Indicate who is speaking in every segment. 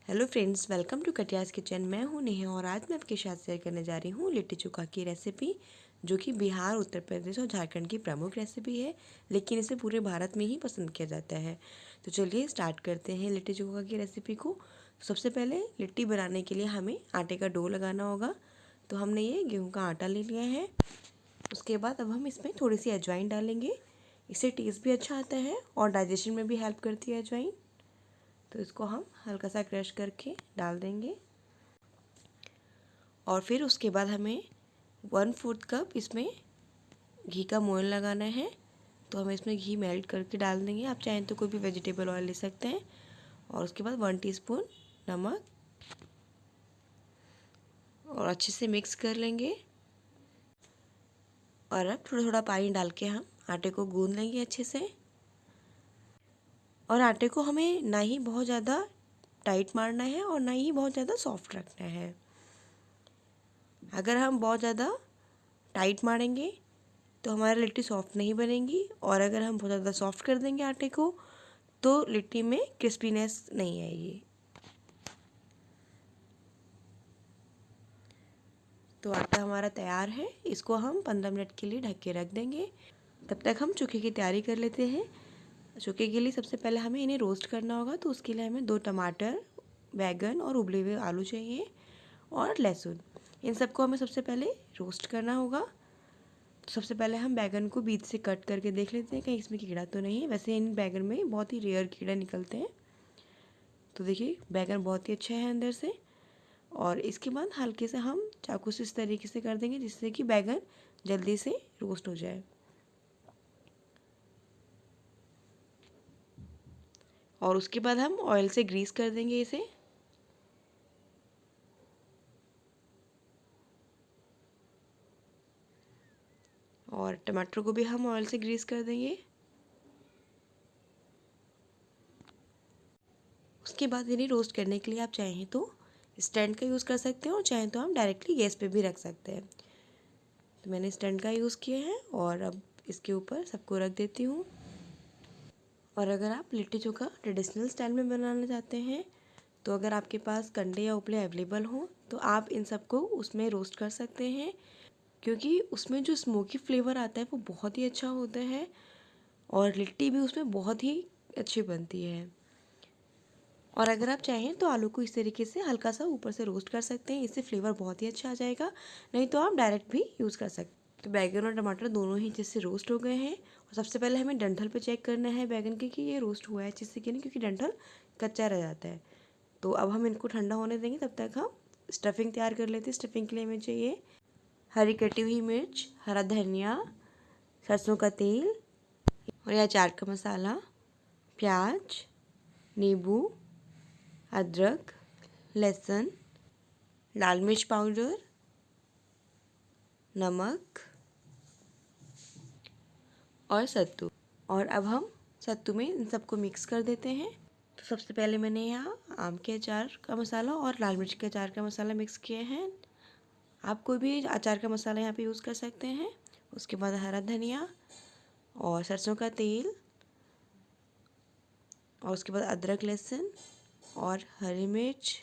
Speaker 1: Hello friends, welcome to Katiya's kitchen. मैं हूं नेहा और आज मैं आपके साथ शेयर करने जा रही हूं लिट्टी चोखा की रेसिपी, जो कि बिहार, उत्तर प्रदेश और झारखंड की प्रमुख रेसिपी है, लेकिन इसे पूरे भारत में ही पसंद किया जाता है। तो चलिए स्टार्ट करते हैं लिट्टी चोखा की रेसिपी को। सबसे पहले लिट्टी बनाने के लिए हमें आटे का डो लगाना होगा। तो हमने ये गेहूँ का आटा ले लिया है। उसके बाद अब हम इसमें थोड़ी सी अजवाइन डालेंगे। इससे टेस्ट भी अच्छा आता है और डाइजेशन में भी हेल्प करती है अजवाइन। तो इसको हम हल्का सा क्रश करके डाल देंगे और फिर उसके बाद हमें 1/4 कप इसमें घी का मोयन लगाना है। तो हम इसमें घी मेल्ट करके डाल देंगे। आप चाहें तो कोई भी वेजिटेबल ऑयल ले सकते हैं। और उसके बाद 1 टीस्पून नमक और अच्छे से मिक्स कर लेंगे। और अब थोड़ा थोड़ा पानी डाल के हम आटे को गूंद लेंगे अच्छे से। और आटे को हमें ना ही बहुत ज़्यादा टाइट मारना है और ना ही बहुत ज़्यादा सॉफ्ट रखना है। अगर हम बहुत ज़्यादा टाइट मारेंगे तो हमारी लिट्टी सॉफ्ट नहीं बनेगी, और अगर हम बहुत ज़्यादा सॉफ्ट कर देंगे आटे को तो लिट्टी में क्रिस्पीनेस नहीं आएगी। तो आटा हमारा तैयार है। इसको हम 15 मिनट के लिए ढक के रख देंगे। तब तक हम चोखे की तैयारी कर लेते हैं। चोखे के लिए सबसे पहले हमें इन्हें रोस्ट करना होगा। तो उसके लिए हमें 2 टमाटर, बैगन और उबले हुए आलू चाहिए और लहसुन। इन सबको हमें सबसे पहले रोस्ट करना होगा। तो सबसे पहले हम बैगन को बीच से कट करके देख लेते हैं कहीं इसमें कीड़ा तो नहीं है। वैसे इन बैगन में बहुत ही रेयर कीड़े निकलते हैं। तो देखिए बैगन बहुत ही अच्छा है अंदर से। और इसके बाद हल्के से हम चाकू से इस तरीके से कर देंगे जिससे कि बैगन जल्दी से रोस्ट हो जाए। और उसके बाद हम ऑयल से ग्रीस कर देंगे इसे। और टमाटर को भी हम ऑयल से ग्रीस कर देंगे। उसके बाद इन्हें रोस्ट करने के लिए आप चाहें तो स्टैंड का यूज़ कर सकते हैं और चाहें तो हम डायरेक्टली गैस पे भी रख सकते हैं। तो मैंने स्टैंड का यूज़ किया है और अब इसके ऊपर सबको रख देती हूँ। और अगर आप लिट्टी चोखा ट्रेडिशनल स्टाइल में बनाना चाहते हैं तो अगर आपके पास कंडे या उपले अवेलेबल हों तो आप इन सबको उसमें रोस्ट कर सकते हैं, क्योंकि उसमें जो स्मोकी फ्लेवर आता है वो बहुत ही अच्छा होता है और लिट्टी भी उसमें बहुत ही अच्छी बनती है। और अगर आप चाहें तो आलू को इस तरीके से हल्का सा ऊपर से रोस्ट कर सकते हैं। इससे फ्लेवर बहुत ही अच्छा आ जाएगा। नहीं तो आप डायरेक्ट भी यूज़ कर सकते हैं। तो बैगन और टमाटर दोनों ही अच्छे से रोस्ट हो गए हैं। और सबसे पहले हमें डंठल पे चेक करना है बैगन के कि ये रोस्ट हुआ है अच्छे से कि नहीं, क्योंकि डंठल कच्चा रह जाता है। तो अब हम इनको ठंडा होने देंगे। तब तक हम स्टफिंग तैयार कर लेते हैं। स्टफिंग के लिए हमें चाहिए हरी कटी हुई मिर्च, हरा धनिया, सरसों का तेल और या अचार का मसाला, प्याज, नींबू, अदरक, लहसुन, लाल मिर्च पाउडर, नमक और सत्तू। और अब हम सत्तू में इन सबको मिक्स कर देते हैं। तो सबसे पहले मैंने यहाँ आम के अचार का मसाला और लाल मिर्च के अचार का मसाला मिक्स किए हैं। आप कोई भी अचार का मसाला यहाँ पे यूज़ कर सकते हैं। उसके बाद हरा धनिया और सरसों का तेल और उसके बाद अदरक, लहसुन और हरी मिर्च।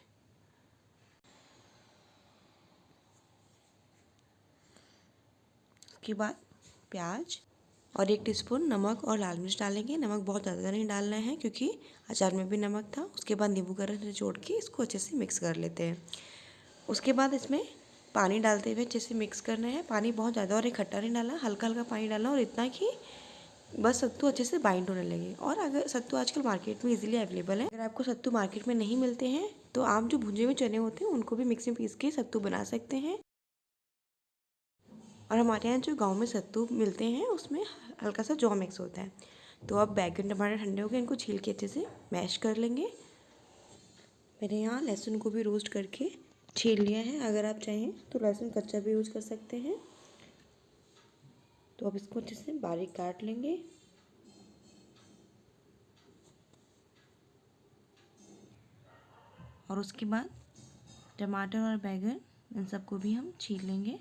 Speaker 1: उसके बाद प्याज और 1 टीस्पून नमक और लाल मिर्च डालेंगे। नमक बहुत ज़्यादा नहीं डालना है क्योंकि अचार में भी नमक था। उसके बाद नींबू का रस निचोड़ के इसको अच्छे से मिक्स कर लेते हैं। उसके बाद इसमें पानी डालते हुए अच्छे से मिक्स करना है। पानी बहुत ज़्यादा और इकट्ठा नहीं डालना, हल्का हल्का पानी डालना और इतना कि बस सत्तू अच्छे से बाइंड होने लगे। और अगर सत्तू आजकल मार्केट में इजीली अवेलेबल है, अगर आपको सत्तू मार्केट में नहीं मिलते हैं तो आप जो भुने हुए चने होते हैं उनको भी मिक्सी में पीस के सत्तू बना सकते हैं। और हमारे यहाँ जो गांव में सत्तू मिलते हैं उसमें हल्का सा जौ मिक्स होता है। तो अब बैगन टमाटर ठंडे हो गए, इनको छील के अच्छे से मैश कर लेंगे। मैंने यहाँ लहसुन को भी रोस्ट करके छील लिया है। अगर आप चाहें तो लहसुन कच्चा भी यूज़ कर सकते हैं। तो अब इसको अच्छे से बारीक काट लेंगे। और उसके बाद टमाटर और बैगन इन सबको भी हम छील लेंगे।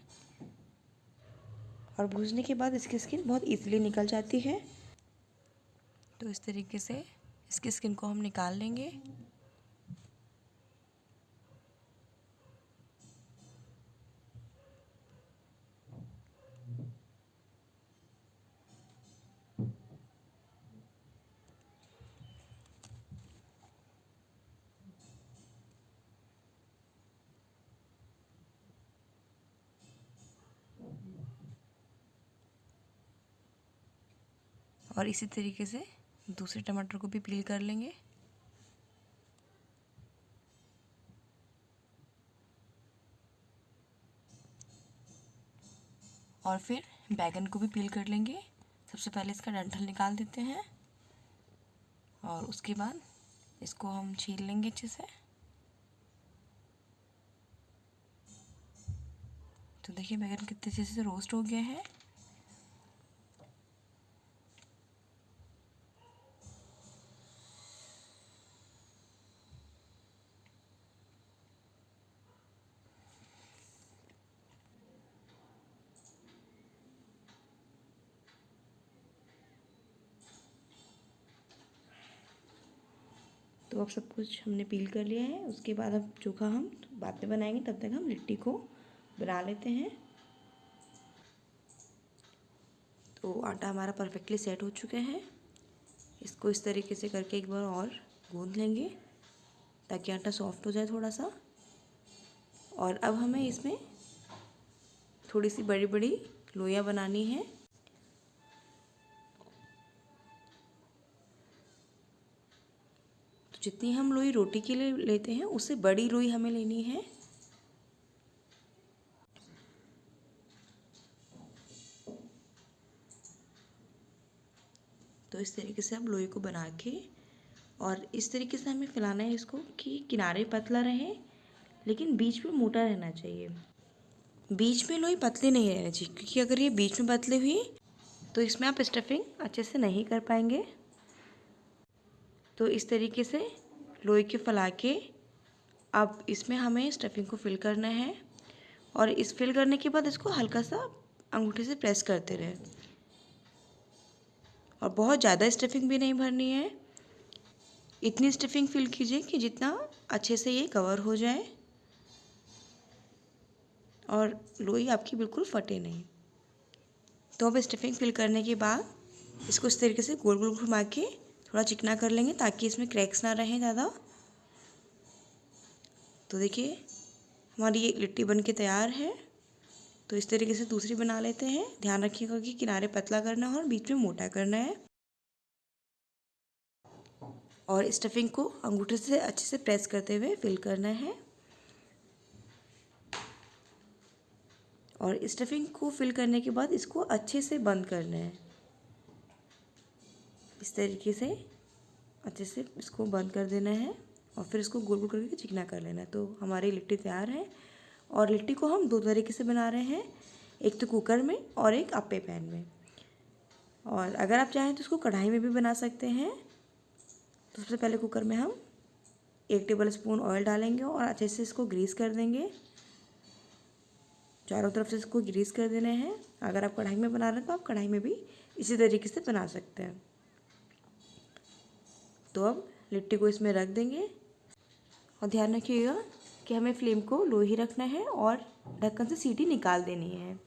Speaker 1: और भूनने के बाद इसकी स्किन बहुत इजीली निकल जाती है। तो इस तरीके से इसकी स्किन को हम निकाल लेंगे। और इसी तरीके से दूसरे टमाटर को भी पील कर लेंगे। और फिर बैगन को भी पील कर लेंगे। सबसे पहले इसका डंठल निकाल देते हैं और उसके बाद इसको हम छील लेंगे अच्छे से। तो देखिए बैगन कितने अच्छे से रोस्ट हो गया है। तो अब सब कुछ हमने पील कर लिया है। उसके बाद अब चोखा हम बाद में बनाएंगे, तब तक हम लिट्टी को बना लेते हैं। तो आटा हमारा परफेक्टली सेट हो चुका है। इसको इस तरीके से करके एक बार और गूंद लेंगे ताकि आटा सॉफ्ट हो जाए थोड़ा सा। और अब हमें इसमें थोड़ी सी बड़ी बड़ी लोइयाँ बनानी है। तो जितनी हम लोई रोटी के लिए लेते हैं उससे बड़ी लोई हमें लेनी है। तो इस तरीके से हम लोई को बना के और इस तरीके से हमें फैलाना है इसको कि किनारे पतला रहे लेकिन बीच में मोटा रहना चाहिए। बीच में लोई पतली नहीं रहनी चाहिए, क्योंकि अगर ये बीच में पतली हुई तो इसमें आप स्टफिंग अच्छे से नहीं कर पाएंगे। तो इस तरीके से लोई के फैला के अब इसमें हमें स्टफिंग को फिल करना है। और इस फिल करने के बाद इसको हल्का सा अंगूठे से प्रेस करते रहें। और बहुत ज़्यादा स्टफिंग भी नहीं भरनी है, इतनी स्टफिंग फिल कीजिए कि जितना अच्छे से ये कवर हो जाए और लोई आपकी बिल्कुल फटे नहीं। तो अब स्टफिंग फिल करने के बाद इसको इस तरीके से गोल गोल घुमा के थोड़ा चिकना कर लेंगे ताकि इसमें क्रैक्स ना रहें ज़्यादा। तो देखिए हमारी ये लिट्टी बन के तैयार है। तो इस तरीके से दूसरी बना लेते हैं। ध्यान रखिएगा कि किनारे पतला करना है और बीच में मोटा करना है। और स्टफिंग को अंगूठे से अच्छे से प्रेस करते हुए फिल करना है। और स्टफिंग को फिल करने के बाद इसको अच्छे से बंद करना है। इस तरीके से अच्छे से इसको बंद कर देना है और फिर इसको गोल गोल करके चिकना कर लेना है। तो हमारी लिट्टी तैयार है। और लिट्टी को हम दो तरीके से बना रहे हैं, एक तो कुकर में और एक अप्पे पैन में। और अगर आप चाहें तो इसको कढ़ाई में भी बना सकते हैं। तो सबसे पहले कुकर में हम 1 टेबल स्पून ऑयल डालेंगे और अच्छे से इसको ग्रीस कर देंगे। चारों तरफ से इसको ग्रीस कर देना है। अगर आप कढ़ाई में बना रहे हैं तो आप कढ़ाई में भी इसी तरीके से बना सकते हैं। तो अब लिट्टी को इसमें रख देंगे और ध्यान रखिएगा कि हमें फ्लेम को लो ही रखना है और ढक्कन से सीटी निकाल देनी है।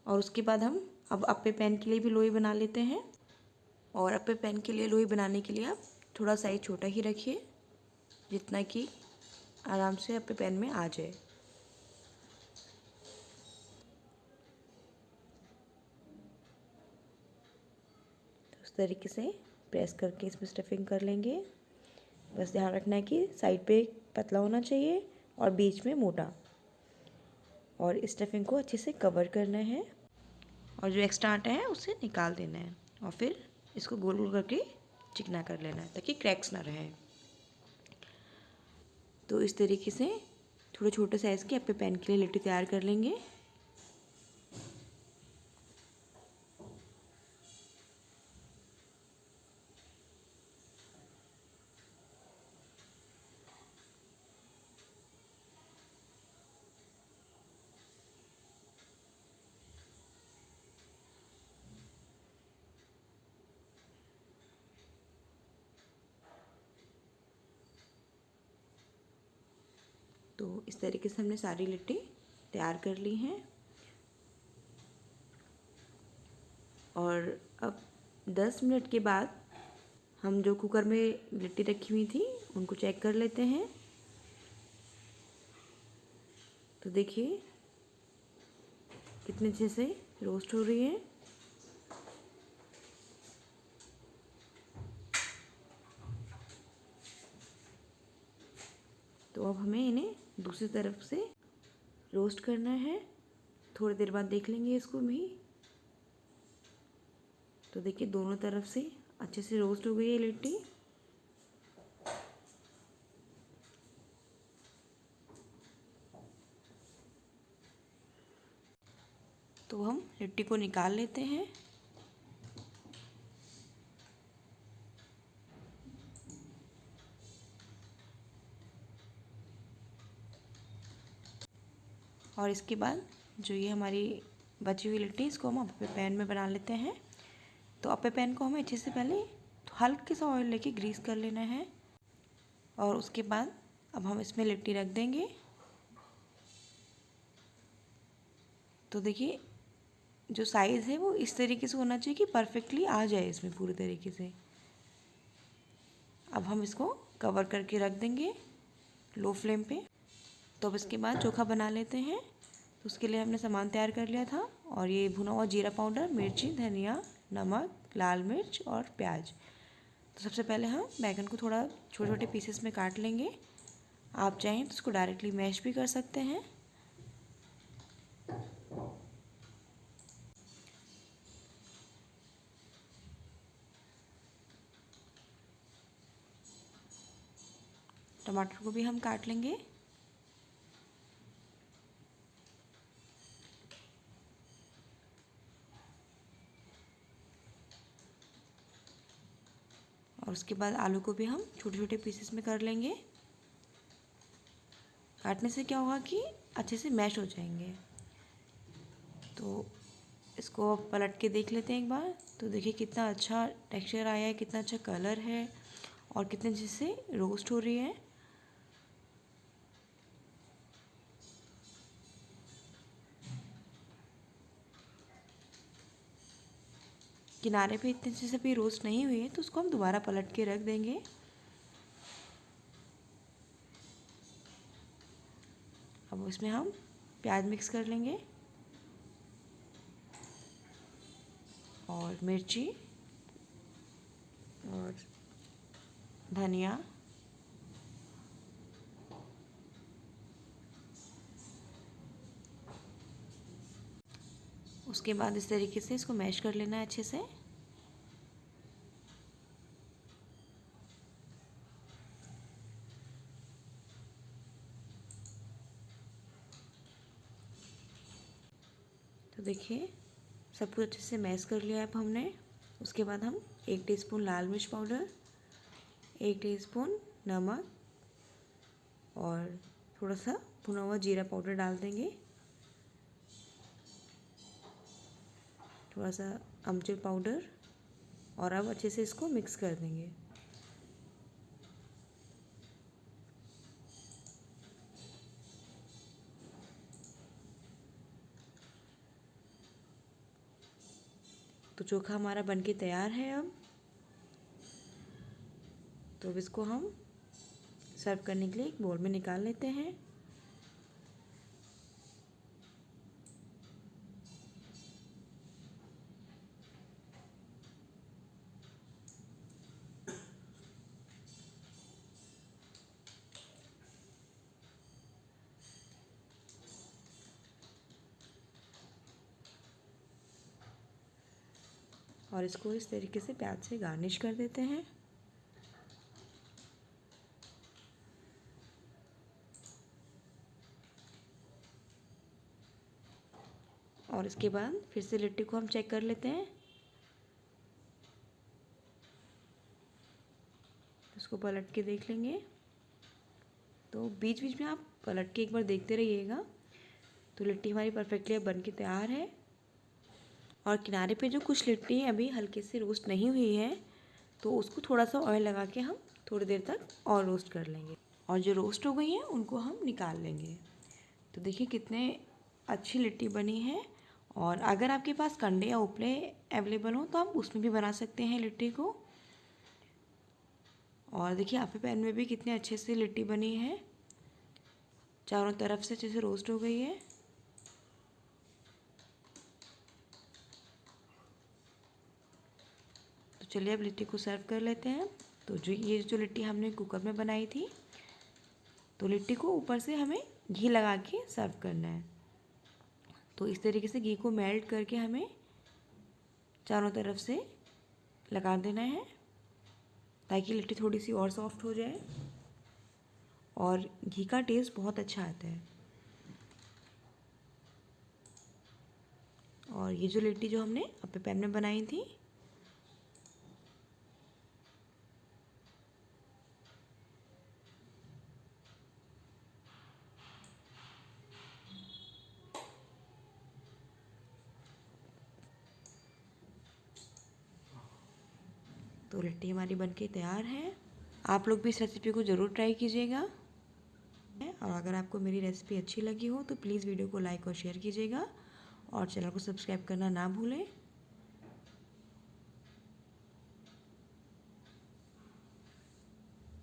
Speaker 1: और उसके बाद हम अब अप्पे पैन के लिए भी लोई बना लेते हैं। और अप्पे पैन के लिए लोई बनाने के लिए आप थोड़ा साइज छोटा ही रखिए, जितना कि आराम से अप्पे पैन में आ जाए। तो उस तरीके से प्रेस करके इसमें स्टफिंग कर लेंगे। बस ध्यान रखना है कि साइड पे पतला होना चाहिए और बीच में मोटा। और स्टफिंग को अच्छे से कवर करना है और जो एक्स्ट्रा आटा है उसे निकाल देना है। और फिर इसको गोल गोल करके चिकना कर लेना है ताकि क्रैक्स ना रहे। तो इस तरीके से थोड़े छोटे साइज़ के अप्पे पैन के लिए लिट्टी तैयार कर लेंगे। तो इस तरीके से हमने सारी लिट्टी तैयार कर ली हैं। और अब 10 मिनट के बाद हम जो कुकर में लिट्टी रखी हुई थी उनको चेक कर लेते हैं। तो देखिए कितने अच्छे से रोस्ट हो रही है। तो अब हमें इन्हें दूसरी तरफ से रोस्ट करना है। थोड़ी देर बाद देख लेंगे इसको भी। तो देखिए दोनों तरफ से अच्छे से रोस्ट हो गई है लिट्टी। तो हम लिट्टी को निकाल लेते हैं। और इसके बाद जो ये हमारी बची हुई लिट्टी, इसको हम अपने पैन में बना लेते हैं। तो अपने पैन को हमें अच्छे से पहले हल्के सा ऑयल लेके ग्रीस कर लेना है। और उसके बाद अब हम इसमें लिट्टी रख देंगे। तो देखिए जो साइज़ है वो इस तरीके से होना चाहिए कि परफेक्टली आ जाए इसमें पूरी तरीके से। अब हम इसको कवर करके रख देंगे लो फ्लेम पे। तो अब इसके बाद चोखा बना लेते हैं। तो उसके लिए हमने सामान तैयार कर लिया था, और ये भुना हुआ जीरा पाउडर, मिर्ची, धनिया, नमक, लाल मिर्च और प्याज। तो सबसे पहले हम बैगन को थोड़ा छोटे छोटे पीसेस में काट लेंगे। आप चाहें तो इसको डायरेक्टली मैश भी कर सकते हैं। टमाटर को भी हम काट लेंगे। और उसके बाद आलू को भी हम छोटे छोटे पीसेस में कर लेंगे। काटने से क्या होगा कि अच्छे से मैश हो जाएंगे। तो इसको पलट के देख लेते हैं एक बार। तो देखिए कितना अच्छा टेक्सचर आया है, कितना अच्छा कलर है, और कितने अच्छे से रोस्ट हो रही है। किनारे पे इतने अच्छे से भी रोस्ट नहीं हुई है, तो उसको हम दोबारा पलट के रख देंगे। अब इसमें हम प्याज मिक्स कर लेंगे, और मिर्ची, और धनिया, उसके बाद इस तरीके से इसको मैश कर लेना है अच्छे से। तो देखिए सब कुछ अच्छे से मैश कर लिया है अब हमने। उसके बाद हम 1 टीस्पून लाल मिर्च पाउडर, 1 टीस्पून नमक, और थोड़ा सा भुना हुआ जीरा पाउडर डाल देंगे। थोड़ा सा अमचूर पाउडर, और अब अच्छे से इसको मिक्स कर देंगे। तो चोखा हमारा बनके तैयार है अब। तो अब इसको हम सर्व करने के लिए एक बोल में निकाल लेते हैं। और इसको इस तरीके से प्याज से गार्निश कर देते हैं। और इसके बाद फिर से लिट्टी को हम चेक कर लेते हैं। इसको पलट के देख लेंगे। तो बीच बीच में आप पलट के एक बार देखते रहिएगा। तो लिट्टी हमारी परफेक्टली अब बन के तैयार है। और किनारे पे जो कुछ लिट्टी अभी हल्के से रोस्ट नहीं हुई है, तो उसको थोड़ा सा ऑयल लगा के हम थोड़ी देर तक और रोस्ट कर लेंगे। और जो रोस्ट हो गई हैं उनको हम निकाल लेंगे। तो देखिए कितने अच्छी लिट्टी बनी है। और अगर आपके पास कंडे या उपले अवेलेबल हो तो आप उसमें भी बना सकते हैं लिट्टी को। और देखिए आपके पैन में भी कितने अच्छे से लिट्टी बनी है, चारों तरफ से अच्छे से रोस्ट हो गई है। तो चलिए अब लिट्टी को सर्व कर लेते हैं। तो जो लिट्टी हमने कुकर में बनाई थी, तो लिट्टी को ऊपर से हमें घी लगा के सर्व करना है। तो इस तरीके से घी को मेल्ट करके हमें चारों तरफ से लगा देना है ताकि लिट्टी थोड़ी सी और सॉफ्ट हो जाए और घी का टेस्ट बहुत अच्छा आता है। और ये जो लिट्टी जो हमने अपने पैन में बनाई थी, तो लिट्टी हमारी बनके तैयार है। आप लोग भी इस रेसिपी को ज़रूर ट्राई कीजिएगा। और अगर आपको मेरी रेसिपी अच्छी लगी हो तो प्लीज़ वीडियो को लाइक और शेयर कीजिएगा और चैनल को सब्सक्राइब करना ना भूलें।